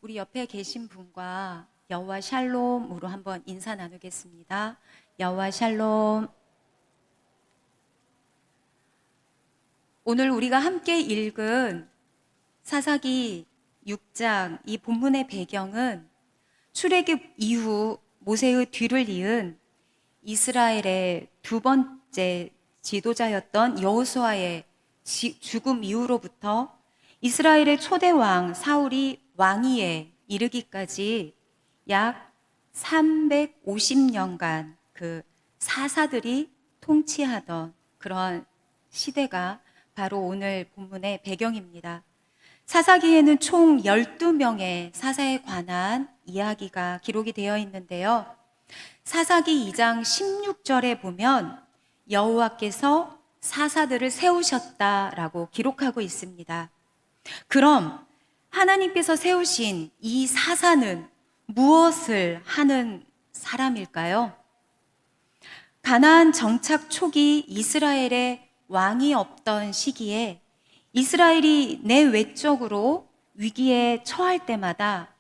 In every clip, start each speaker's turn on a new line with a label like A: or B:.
A: 우리 옆에 계신 분과 여호와 샬롬으로 한번 인사 나누겠습니다. 여호와 샬롬. 오늘 우리가 함께 읽은 사사기 6장 이 본문의 배경은 출애굽 이후 모세의 뒤를 이은 이스라엘의 두 번째 지도자였던 여호수아의 죽음 이후로부터 이스라엘의 초대 왕 사울이 왕위에 이르기까지 약 350년간 그 사사들이 통치하던 그런 시대가 바로 오늘 본문의 배경입니다. 사사기에는 총 12명의 사사에 관한 이야기가 기록이 되어 있는데요. 사사기 2장 16절에 보면 여호와께서 사사들을 세우셨다라고 기록하고 있습니다. 그럼 하나님께서 세우신 이 사사는 무엇을 하는 사람일까요? 가나안 정착 초기 이스라엘의 왕이 없던 시기에 이스라엘이 내외적으로 위기에 처할 때마다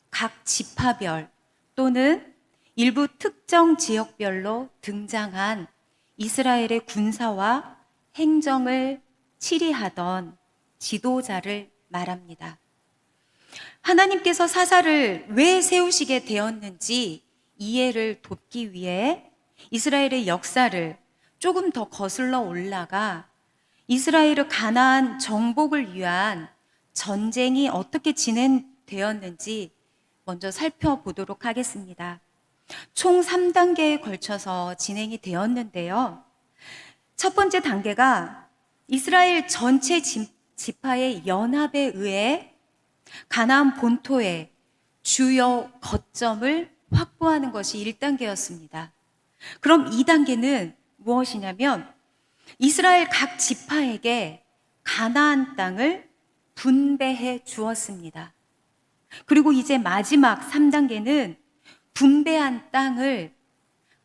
A: 각 지파별 또는 일부 특정 지역별로 등장한 이스라엘의 군사와 행정을 치리하던 지도자를 말합니다. 하나님께서 사사를 왜 세우시게 되었는지 이해를 돕기 위해 이스라엘의 역사를 조금 더 거슬러 올라가 이스라엘의 가나안 정복을 위한 전쟁이 어떻게 진행되었는지 먼저 살펴보도록 하겠습니다. 총 3단계에 걸쳐서 진행이 되었는데요. 첫 번째 단계가 이스라엘 전체 지파의 연합에 의해 가나안 본토의 주요 거점을 확보하는 것이 1단계였습니다. 그럼 2단계는 무엇이냐면 이스라엘 각 지파에게 가나안 땅을 분배해 주었습니다. 그리고 이제 마지막 3단계는 분배한 땅을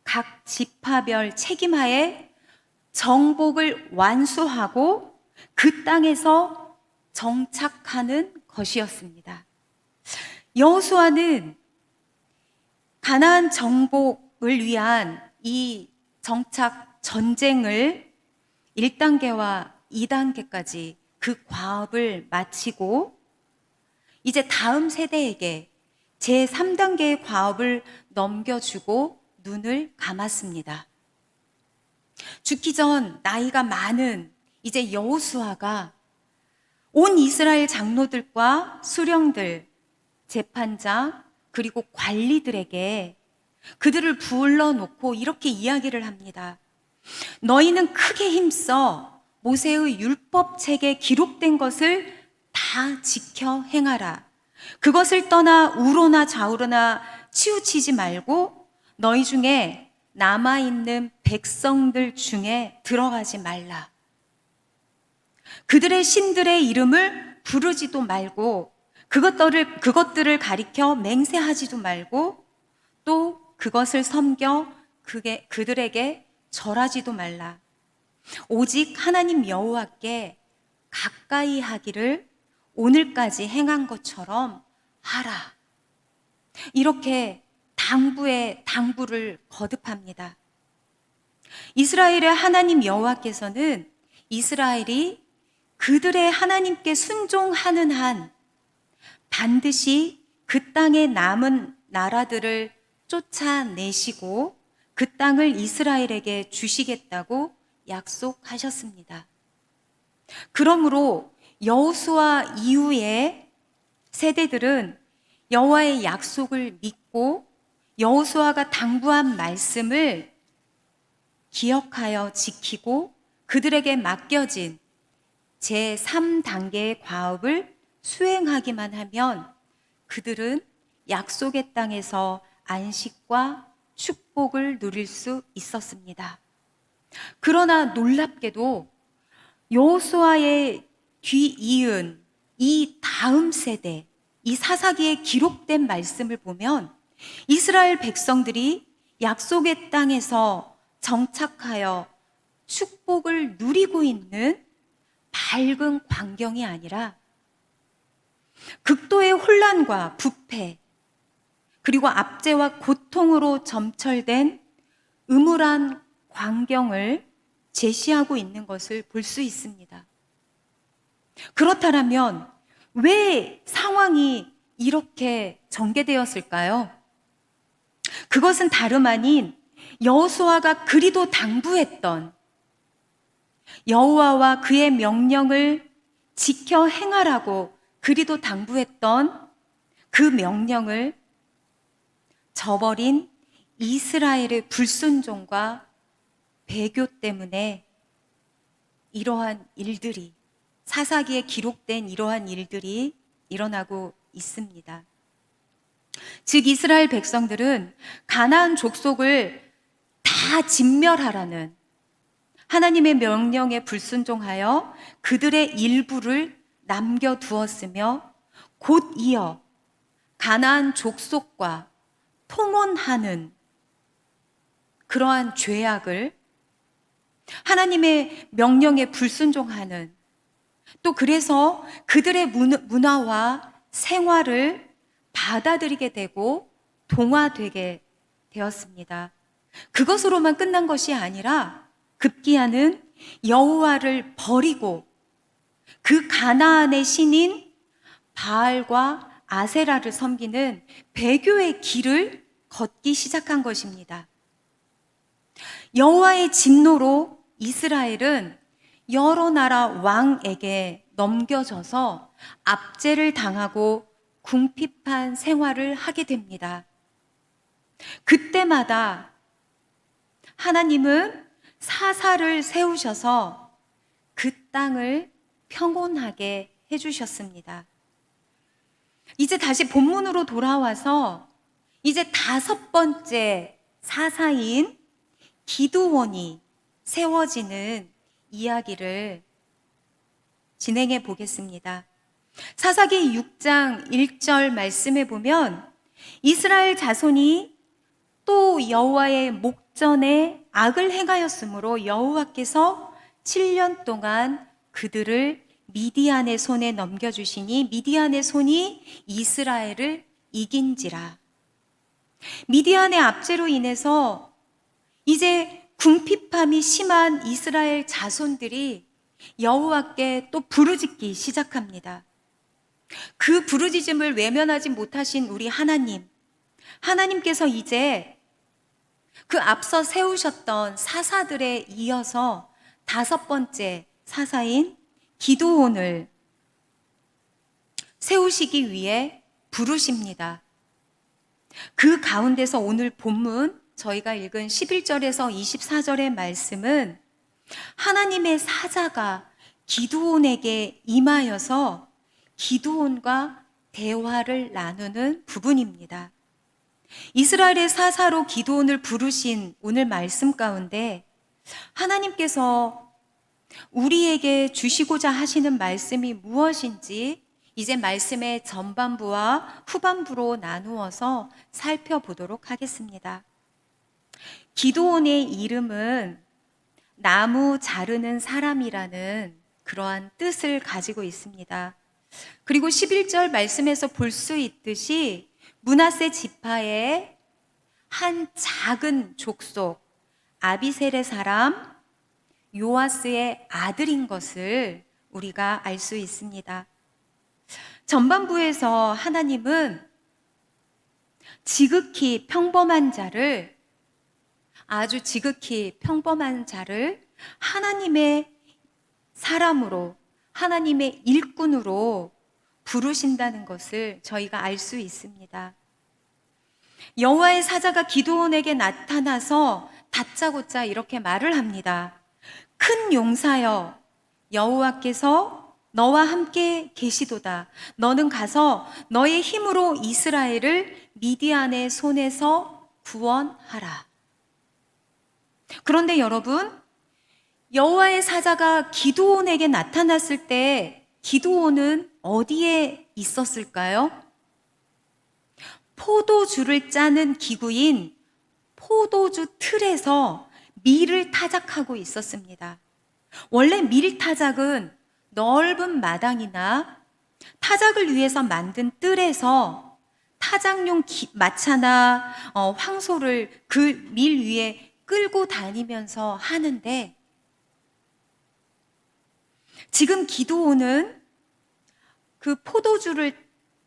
A: 각 지파별 책임하에 정복을 완수하고 그 땅에서 정착하는 것이었습니다. 여호수아는 가나안 정복을 위한 이 정착 전쟁을 1단계와 2단계까지 그 과업을 마치고 이제 다음 세대에게 제3단계의 과업을 넘겨주고 눈을 감았습니다. 죽기 전 나이가 많은 이제 여호수아가 온 이스라엘 장로들과 수령들, 재판장, 그리고 관리들에게 그들을 불러놓고 이렇게 이야기를 합니다. 너희는 크게 힘써 모세의 율법책에 기록된 것을 다 지켜 행하라. 그것을 떠나 우로나 좌우로나 치우치지 말고 너희 중에 남아있는 백성들 중에 들어가지 말라. 그들의 신들의 이름을 부르지도 말고 그것들을 가리켜 맹세하지도 말고 또 그것을 섬겨 그들에게 절하지도 말라. 오직 하나님 여호와께 가까이 하기를 오늘까지 행한 것처럼 하라. 이렇게 당부를 거듭합니다. 이스라엘의 하나님 여호와께서는 이스라엘이 그들의 하나님께 순종하는 한 반드시 그 땅에 남은 나라들을 쫓아내시고 그 땅을 이스라엘에게 주시겠다고 약속하셨습니다. 그러므로 여호수아 이후의 세대들은 여호와의 약속을 믿고 여호수아가 당부한 말씀을 기억하여 지키고 그들에게 맡겨진 제3단계의 과업을 수행하기만 하면 그들은 약속의 땅에서 안식과 축복을 누릴 수 있었습니다. 그러나 놀랍게도 여호수아의 뒤이은 이 다음 세대, 이 사사기에 기록된 말씀을 보면 이스라엘 백성들이 약속의 땅에서 정착하여 축복을 누리고 있는 밝은 광경이 아니라 극도의 혼란과 부패, 그리고 압제와 고통으로 점철된 음울한 광경을 제시하고 있는 것을 볼 수 있습니다. 그렇다면 왜 상황이 이렇게 전개되었을까요? 그것은 다름 아닌 여호수아가 그리도 당부했던 여호와와 그의 명령을 지켜 행하라고 그리도 당부했던 그 명령을 저버린 이스라엘의 불순종과 배교 때문에 이러한 일들이, 사사기에 기록된 이러한 일들이 일어나고 있습니다. 즉 이스라엘 백성들은 가나안 족속을 다 진멸하라는 하나님의 명령에 불순종하여 그들의 일부를 남겨두었으며 곧 이어 가나안 족속과 통혼하는 그러한 죄악을, 하나님의 명령에 불순종하는, 또 그래서 그들의 문화와 생활을 받아들이게 되고 동화되게 되었습니다. 그것으로만 끝난 것이 아니라 급기야는 여호와를 버리고 그 가나안의 신인 바알과 아세라를 섬기는 배교의 길을 걷기 시작한 것입니다. 여호와의 진노로 이스라엘은 여러 나라 왕에게 넘겨져서 압제를 당하고 궁핍한 생활을 하게 됩니다. 그때마다 하나님은 사사를 세우셔서 그 땅을 평온하게 해주셨습니다. 이제 다시 본문으로 돌아와서 이제 5번째 사사인 기드온이 세워지는 이야기를 진행해 보겠습니다. 사사기 6장 1절 말씀에 보면 이스라엘 자손이 또 여호와의 목전에 악을 행하였으므로 여호와께서 7년 동안 그들을 미디안의 손에 넘겨주시니 미디안의 손이 이스라엘을 이긴지라. 미디안의 압제로 인해서 이제 궁핍함이 심한 이스라엘 자손들이 여호와께 또 부르짖기 시작합니다. 그 부르짖음을 외면하지 못하신 우리 하나님께서 이제 그 앞서 세우셨던 사사들에 이어서 5번째 사사인 기드온을 세우시기 위해 부르십니다. 그 가운데서 오늘 본문 저희가 읽은 11절에서 24절의 말씀은 하나님의 사자가 기드온에게 임하여서 기드온과 대화를 나누는 부분입니다. 이스라엘의 사사로 기드온을 부르신 오늘 말씀 가운데 하나님께서 우리에게 주시고자 하시는 말씀이 무엇인지 이제 말씀의 전반부와 후반부로 나누어서 살펴보도록 하겠습니다. 기드온의 이름은 나무 자르는 사람이라는 그러한 뜻을 가지고 있습니다. 그리고 11절 말씀에서 볼 수 있듯이 므낫세 지파의 한 작은 족속 아비셀의 사람 요아스의 아들인 것을 우리가 알 수 있습니다. 전반부에서 하나님은 지극히 평범한 자를, 아주 지극히 평범한 자를 하나님의 사람으로, 하나님의 일꾼으로 부르신다는 것을 저희가 알 수 있습니다. 여호와의 사자가 기드온에게 나타나서 다짜고짜 이렇게 말을 합니다. 큰 용사여, 여호와께서 너와 함께 계시도다. 너는 가서 너의 힘으로 이스라엘을 미디안의 손에서 구원하라. 그런데 여러분, 여호와의 사자가 기드온에게 나타났을 때 기드온은 어디에 있었을까요? 포도주를 짜는 기구인 포도주 틀에서 밀을 타작하고 있었습니다. 원래 밀 타작은 넓은 마당이나 타작을 위해서 만든 뜰에서 타작용 마차나 황소를 그 밀 위에 끌고 다니면서 하는데, 지금 기드온은 그 포도주를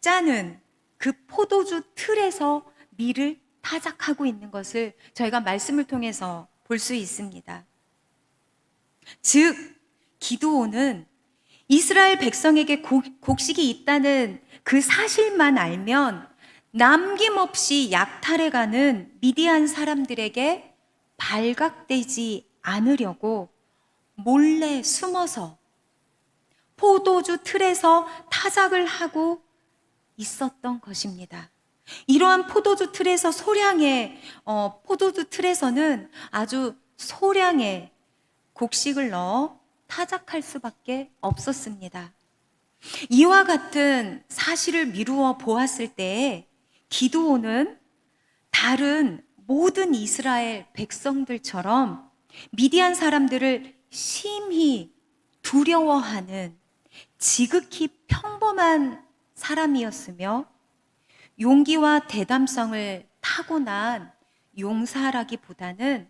A: 짜는 그 포도주 틀에서 밀을 타작하고 있는 것을 저희가 말씀을 통해서 볼 수 있습니다. 즉, 기드온은 이스라엘 백성에게 곡식이 있다는 그 사실만 알면 남김없이 약탈해가는 미디안 사람들에게 발각되지 않으려고 몰래 숨어서 포도주 틀에서 타작을 하고 있었던 것입니다. 이러한 포도주 틀에서는 아주 소량의 곡식을 넣어 타작할 수밖에 없었습니다. 이와 같은 사실을 미루어 보았을 때 기드온은 다른 모든 이스라엘 백성들처럼 미디안 사람들을 심히 두려워하는 지극히 평범한 사람이었으며, 용기와 대담성을 타고난 용사라기보다는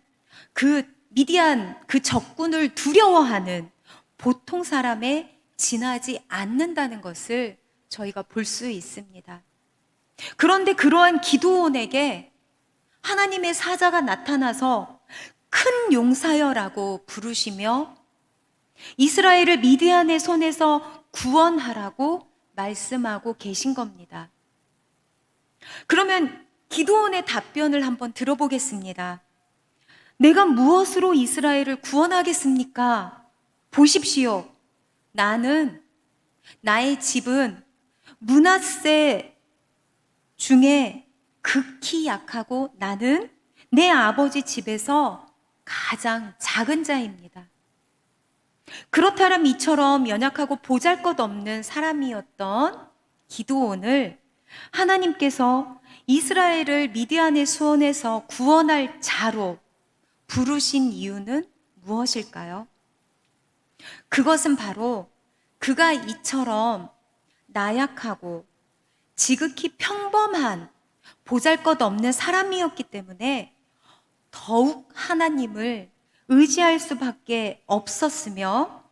A: 그 미디안 그 적군을 두려워하는 보통 사람에 지나지 않는다는 것을 저희가 볼 수 있습니다. 그런데 그러한 기드온에게 하나님의 사자가 나타나서 큰 용사여라고 부르시며 이스라엘을 미디안의 손에서 구원하라고 말씀하고 계신 겁니다. 그러면 기드온의 답변을 한번 들어보겠습니다. 내가 무엇으로 이스라엘을 구원하겠습니까? 보십시오. 나의 집은 므낫세 중에 극히 약하고 나는 내 아버지 집에서 가장 작은 자입니다. 그렇다면 이처럼 연약하고 보잘것없는 사람이었던 기드온을 하나님께서 이스라엘을 미디안의 손에서 구원할 자로 부르신 이유는 무엇일까요? 그것은 바로 그가 이처럼 나약하고 지극히 평범한 보잘것없는 사람이었기 때문에 더욱 하나님을 의지할 수밖에 없었으며,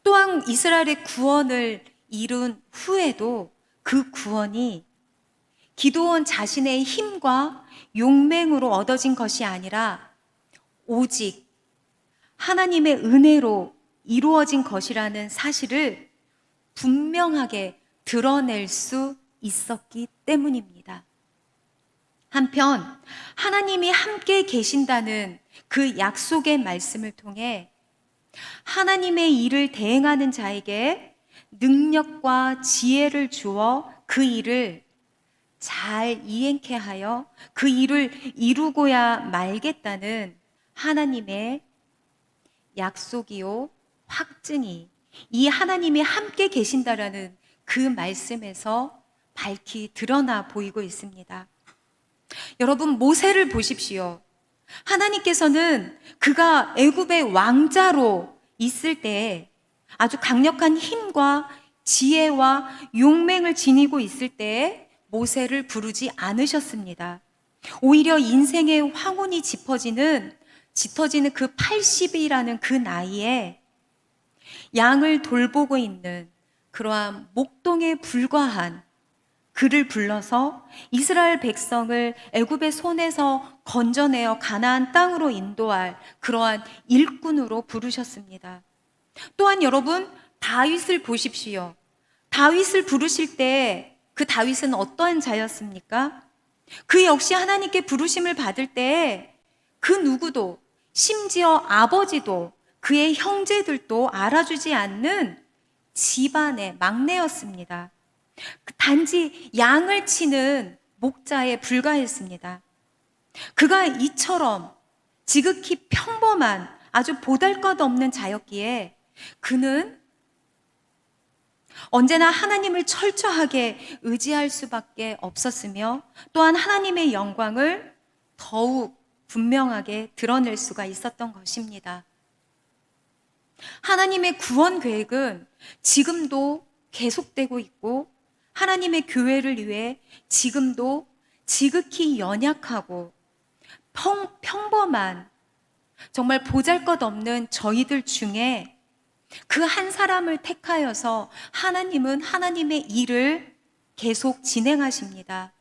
A: 또한 이스라엘의 구원을 이룬 후에도 그 구원이 기드온 자신의 힘과 용맹으로 얻어진 것이 아니라 오직 하나님의 은혜로 이루어진 것이라는 사실을 분명하게 드러낼 수 있었기 때문입니다. 한편 하나님이 함께 계신다는 그 약속의 말씀을 통해 하나님의 일을 대행하는 자에게 능력과 지혜를 주어 그 일을 잘 이행케 하여 그 일을 이루고야 말겠다는 하나님의 약속이요 확증이 이 하나님이 함께 계신다라는 그 말씀에서 밝히 드러나 보이고 있습니다. 여러분, 모세를 보십시오. 하나님께서는 그가 애굽의 왕자로 있을 때 아주 강력한 힘과 지혜와 용맹을 지니고 있을 때 모세를 부르지 않으셨습니다. 오히려 인생의 황혼이 짙어지는 그 80이라는 그 나이에 양을 돌보고 있는 그러한 목동에 불과한 그를 불러서 이스라엘 백성을 애굽의 손에서 건져내어 가나안 땅으로 인도할 그러한 일꾼으로 부르셨습니다. 또한 여러분, 다윗을 보십시오. 다윗을 부르실 때 그 다윗은 어떠한 자였습니까? 그 역시 하나님께 부르심을 받을 때 그 누구도, 심지어 아버지도 그의 형제들도 알아주지 않는 집안의 막내였습니다. 단지 양을 치는 목자에 불과했습니다. 그가 이처럼 지극히 평범한 아주 보잘것없는 자였기에 그는 언제나 하나님을 철저하게 의지할 수밖에 없었으며, 또한 하나님의 영광을 더욱 분명하게 드러낼 수가 있었던 것입니다. 하나님의 구원 계획은 지금도 계속되고 있고 하나님의 교회를 위해 지금도 지극히 연약하고 평범한 정말 보잘것없는 저희들 중에 그 한 사람을 택하여서 하나님은 하나님의 일을 계속 진행하십니다.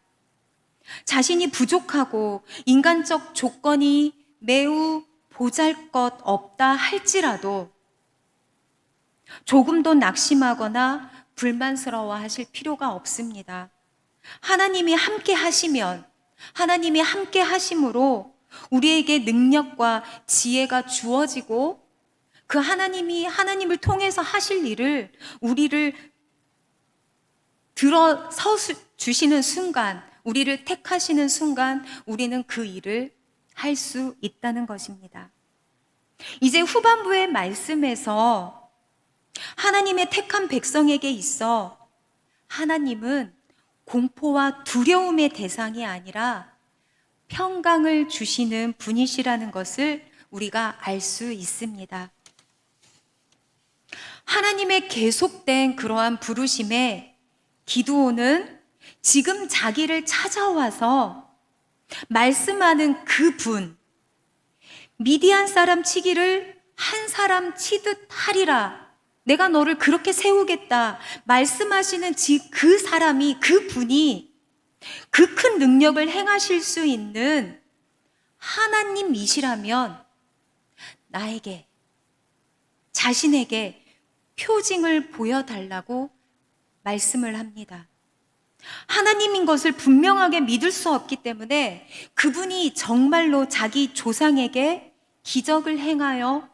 A: 자신이 부족하고 인간적 조건이 매우 보잘것없다 할지라도 조금도 낙심하거나 불만스러워 하실 필요가 없습니다. 하나님이 함께 하시면 하나님이 함께 하심으로 우리에게 능력과 지혜가 주어지고 그 하나님이 하나님을 통해서 하실 일을 우리를 들어서 주시는 순간, 우리를 택하시는 순간 우리는 그 일을 할 수 있다는 것입니다. 이제 후반부의 말씀에서 하나님의 택한 백성에게 있어 하나님은 공포와 두려움의 대상이 아니라 평강을 주시는 분이시라는 것을 우리가 알 수 있습니다. 하나님의 계속된 그러한 부르심에 기드온은 지금 자기를 찾아와서 말씀하는 그 분, 미디안 사람 치기를 한 사람 치듯 하리라, 내가 너를 그렇게 세우겠다 말씀하시는 그 사람이, 그 분이 그 큰 능력을 행하실 수 있는 하나님이시라면 나에게, 자신에게 표징을 보여달라고 말씀을 합니다. 하나님인 것을 분명하게 믿을 수 없기 때문에 그분이 정말로 자기 조상에게 기적을 행하여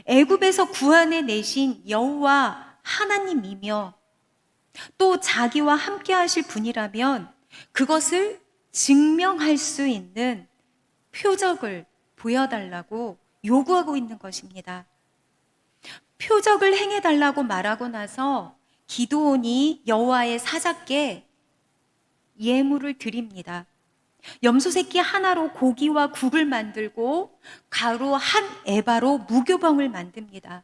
A: 애굽에서 구원해 내신 여호와 하나님이며 또 자기와 함께 하실 분이라면 그것을 증명할 수 있는 표적을 보여달라고 요구하고 있는 것입니다. 표적을 행해달라고 말하고 나서 기드온이 여호와의 사자께 예물을 드립니다. 염소 새끼 하나로 고기와 국을 만들고 가루 한 에바로 무교병을 만듭니다.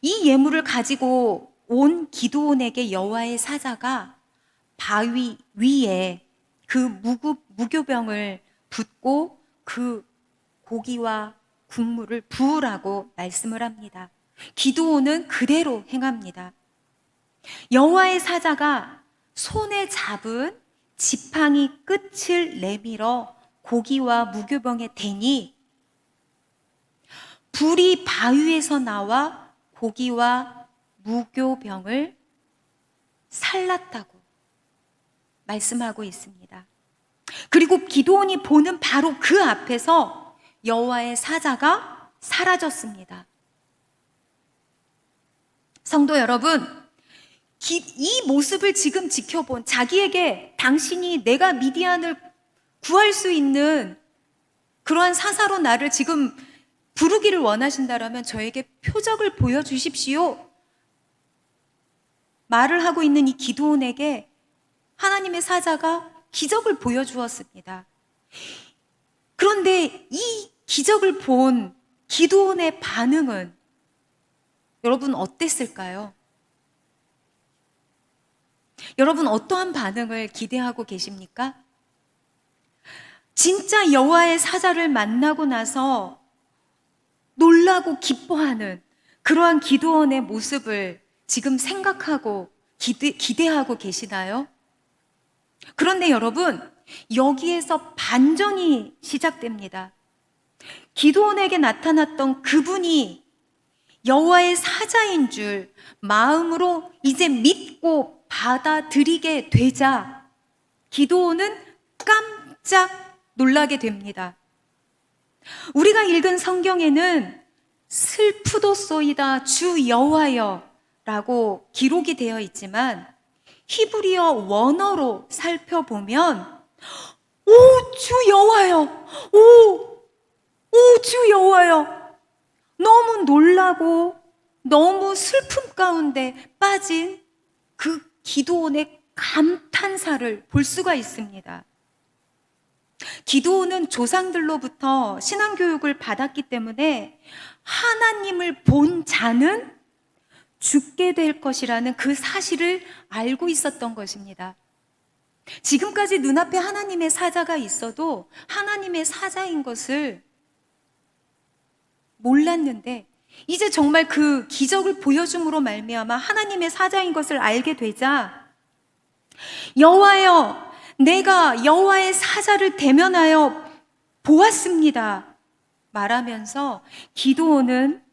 A: 이 예물을 가지고 온 기드온에게 여호와의 사자가 바위 위에 그 무교병을 붓고 그 고기와 국물을 부으라고 말씀을 합니다. 기드온은 그대로 행합니다. 여호와의 사자가 손에 잡은 지팡이 끝을 내밀어 고기와 무교병에 대니 불이 바위에서 나와 고기와 무교병을 살랐다고 말씀하고 있습니다. 그리고 기드온이 보는 바로 그 앞에서 여호와의 사자가 사라졌습니다. 성도 여러분, 이 모습을 지금 지켜본 자기에게 당신이 내가 미디안을 구할 수 있는 그러한 사사로 나를 지금 부르기를 원하신다라면 저에게 표적을 보여주십시오 말을 하고 있는 이 기드온에게 하나님의 사자가 기적을 보여주었습니다. 그런데 이 기적을 본 기드온의 반응은 여러분 어땠을까요? 여러분 어떠한 반응을 기대하고 계십니까? 진짜 여호와의 사자를 만나고 나서 놀라고 기뻐하는 그러한 기드온의 모습을 지금 생각하고 기대하고 계시나요? 그런데 여러분, 여기에서 반전이 시작됩니다. 기드온에게 나타났던 그분이 여호와의 사자인 줄 마음으로 이제 믿고 받아들이게 되자 기드온은 깜짝 놀라게 됩니다. 우리가 읽은 성경에는 슬프도소이다 주 여호와여 라고 기록이 되어 있지만 히브리어 원어로 살펴보면 오 주 여호와여, 오 주 여호와여, 너무 놀라고 너무 슬픔 가운데 빠진 그 기드온의 감탄사를 볼 수가 있습니다. 기드온은 조상들로부터 신앙교육을 받았기 때문에 하나님을 본 자는 죽게 될 것이라는 그 사실을 알고 있었던 것입니다. 지금까지 눈앞에 하나님의 사자가 있어도 하나님의 사자인 것을 몰랐는데 이제 정말 그 기적을 보여줌으로 말미암아 하나님의 사자인 것을 알게 되자 여호와여, 내가 여호와의 사자를 대면하여 보았습니다 말하면서 기드온은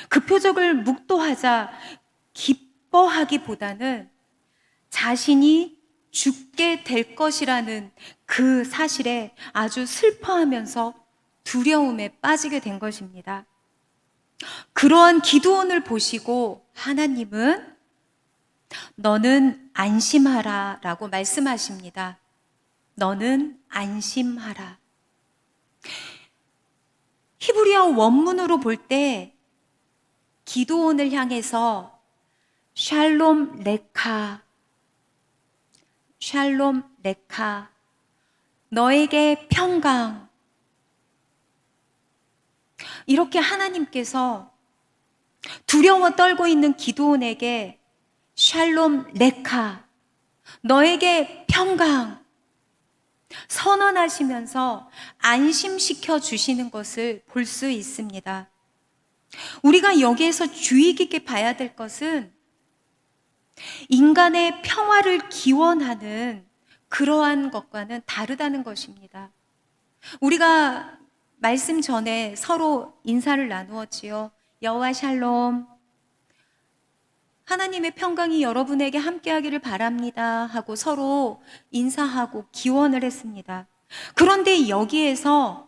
A: 그 표적을 묵도하자 기뻐하기보다는 자신이 죽게 될 것이라는 그 사실에 아주 슬퍼하면서 두려움에 빠지게 된 것입니다. 그러한 기드온을 보시고 하나님은 너는 안심하라 라고 말씀하십니다. 너는 안심하라. 히브리어 원문으로 볼 때 기드온을 향해서 샬롬 레카, 샬롬 레카, 너에게 평강, 이렇게 하나님께서 두려워 떨고 있는 기드온에게 샬롬 레카, 너에게 평강 선언하시면서 안심시켜 주시는 것을 볼 수 있습니다. 우리가 여기에서 주의 깊게 봐야 될 것은 인간의 평화를 기원하는 그러한 것과는 다르다는 것입니다. 우리가 말씀 전에 서로 인사를 나누었지요. 여호와 샬롬, 하나님의 평강이 여러분에게 함께하기를 바랍니다 하고 서로 인사하고 기원을 했습니다. 그런데 여기에서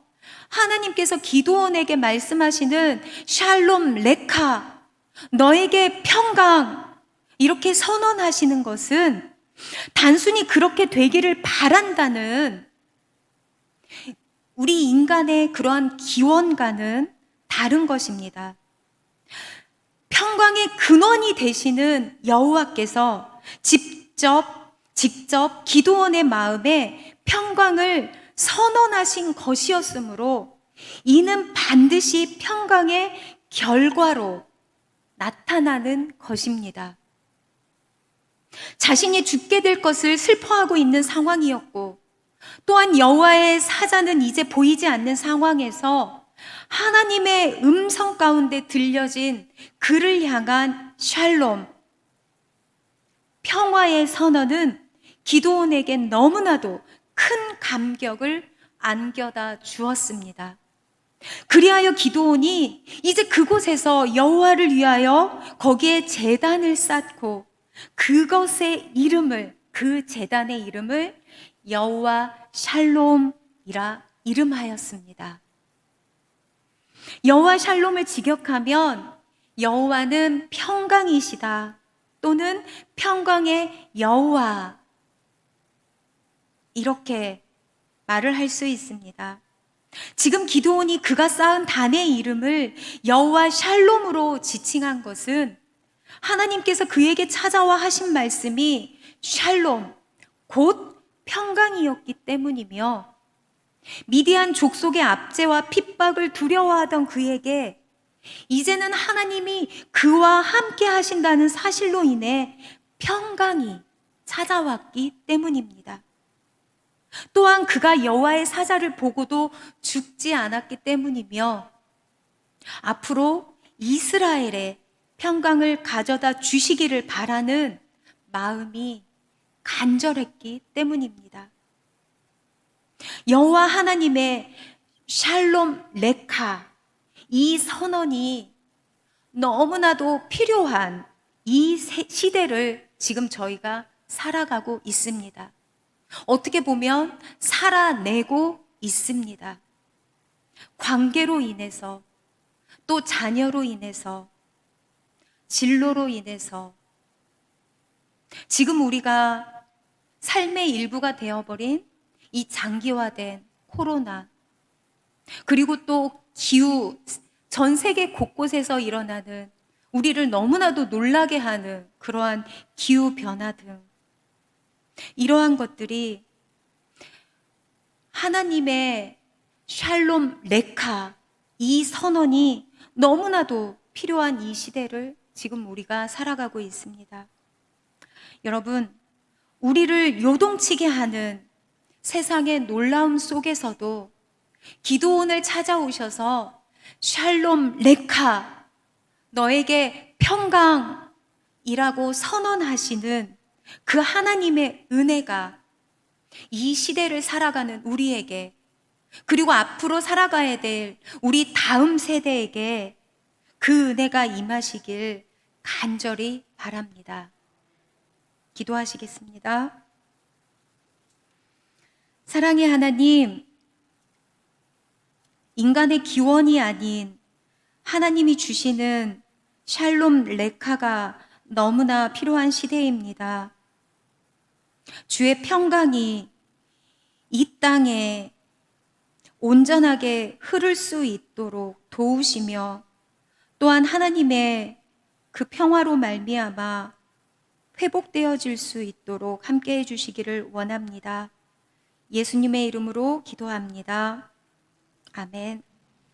A: 하나님께서 기드온에게 말씀하시는 샬롬 레카, 너에게 평강, 이렇게 선언하시는 것은 단순히 그렇게 되기를 바란다는 우리 인간의 그러한 기원과는 다른 것입니다. 평강의 근원이 되시는 여호와께서 직접 기드온의 마음에 평강을 선언하신 것이었으므로 이는 반드시 평강의 결과로 나타나는 것입니다. 자신이 죽게 될 것을 슬퍼하고 있는 상황이었고 또한 여호와의 사자는 이제 보이지 않는 상황에서 하나님의 음성 가운데 들려진 그를 향한 샬롬, 평화의 선언은 기드온에겐 너무나도 큰 감격을 안겨다 주었습니다. 그리하여 기드온이 이제 그곳에서 여호와를 위하여 거기에 제단을 쌓고 그것의 이름을, 그 제단의 이름을 여호와 샬롬이라 이름하였습니다. 여호와 샬롬을 직역하면 여호와는 평강이시다 또는 평강의 여호와, 이렇게 말을 할 수 있습니다. 지금 기드온이 그가 쌓은 단의 이름을 여호와 샬롬으로 지칭한 것은 하나님께서 그에게 찾아와 하신 말씀이 샬롬, 곧 평강이었기 때문이며 미디안 족속의 압제와 핍박을 두려워하던 그에게 이제는 하나님이 그와 함께 하신다는 사실로 인해 평강이 찾아왔기 때문입니다. 또한 그가 여호와의 사자를 보고도 죽지 않았기 때문이며 앞으로 이스라엘에 평강을 가져다 주시기를 바라는 마음이 간절했기 때문입니다. 여호와 하나님의 샬롬 레카, 이 선언이 너무나도 필요한 이 시대를 지금 저희가 살아가고 있습니다. 어떻게 보면 살아내고 있습니다. 관계로 인해서, 또 자녀로 인해서, 진로로 인해서, 지금 우리가 삶의 일부가 되어버린 이 장기화된 코로나, 그리고 또 기후, 전 세계 곳곳에서 일어나는 우리를 너무나도 놀라게 하는 그러한 기후 변화 등, 이러한 것들이 하나님의 샬롬 레카, 이 선언이 너무나도 필요한 이 시대를 지금 우리가 살아가고 있습니다. 여러분, 우리를 요동치게 하는 세상의 놀라움 속에서도 기도원을 찾아오셔서 샬롬 레카, 너에게 평강이라고 선언하시는 그 하나님의 은혜가 이 시대를 살아가는 우리에게, 그리고 앞으로 살아가야 될 우리 다음 세대에게 그 은혜가 임하시길 간절히 바랍니다. 기도하시겠습니다. 사랑의 하나님, 인간의 기원이 아닌 하나님이 주시는 샬롬 레카가 너무나 필요한 시대입니다. 주의 평강이 이 땅에 온전하게 흐를 수 있도록 도우시며, 또한 하나님의 그 평화로 말미암아 회복되어질 수 있도록 함께해 주시기를 원합니다. 예수님의 이름으로 기도합니다. 아멘.